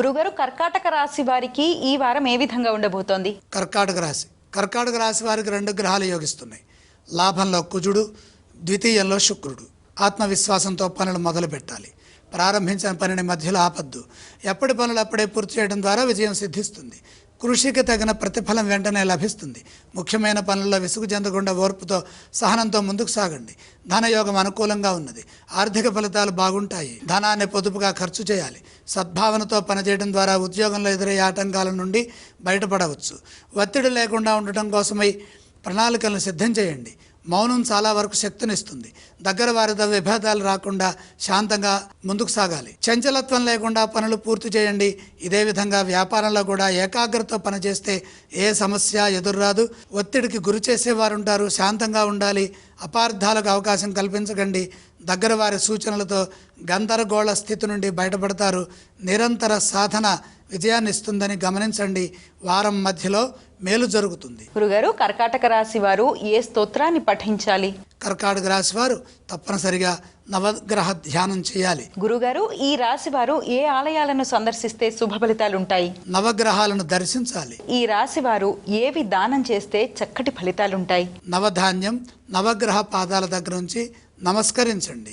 గురుగారు, కర్కాటక రాశి వారికి ఈ వారం ఏ విధంగా ఉండబోతోంది? కర్కాటక రాశి వారికి 2 గ్రహాలు యోగిస్తున్నాయి. లాభంలో కుజుడు, ద్వితీయంలో శుక్రుడు. ఆత్మవిశ్వాసంతో పనులు మొదలు పెట్టాలి. ప్రారంభించిన పనిని మధ్యలో ఆపద్దు. ఎప్పటి పనులు అప్పుడే పూర్తి చేయడం ద్వారా విజయం సిద్ధిస్తుంది. కృషికి తగిన ప్రతిఫలం వెంటనే లభిస్తుంది. ముఖ్యమైన పనుల్లో విసుగు చెందకుండా ఓర్పుతో, సహనంతో ముందుకు సాగండి. ధనయోగం అనుకూలంగా ఉన్నది. ఆర్థిక ఫలితాలు బాగుంటాయి. ధనాన్ని పొదుపుగా ఖర్చు చేయాలి. సద్భావనతో పనిచేయడం ద్వారా ఉద్యోగంలో ఎదురయ్యే ఆటంకాల నుండి బయటపడవచ్చు. ఒత్తిడి లేకుండా ఉండటం కోసమై ప్రణాళికలను సిద్ధం చేయండి. మౌనం చాలా వరకు శక్తినిస్తుంది. దగ్గర వారితో విభేదాలు రాకుండా శాంతంగా ముందుకు సాగాలి. చంచలత్వం లేకుండా పనులు పూర్తి చేయండి. ఇదే విధంగా వ్యాపారంలో కూడా ఏకాగ్రతతో పనిచేస్తే ఏ సమస్య ఎదురురాదు. ఒత్తిడికి గురి చేసేవారు ఉంటారు. శాంతంగా ఉండాలి. అపార్థాలకు అవకాశం కల్పించకండి. దగ్గర వారి సూచనలతో గందరగోళ స్థితి నుండి బయటపడతారు. నిరంతర సాధన విజయాన్ని ఇస్తుందని గమనించండి. వారం మధ్యలో మేలు జరుగుతుంది. గురుగారు, కర్కాటక రాశి వారు ఏ స్తోత్రాన్ని పఠించాలి? కర్కాటక రాశి వారు తప్పనిసరిగా నవగ్రహ ధ్యానం చేయాలి. గురుగారు, ఈ రాశి వారు ఏ ఆలయాలను సందర్శిస్తే శుభ ఫలితాలుంటాయి? నవగ్రహాలను దర్శించాలి. ఈ రాశి వారు ఏవి దానం చేస్తే చక్కటి ఫలితాలుంటాయి? నవధాన్యం నవగ్రహ పాదాల దగ్గర నుంచి నమస్కరించండి.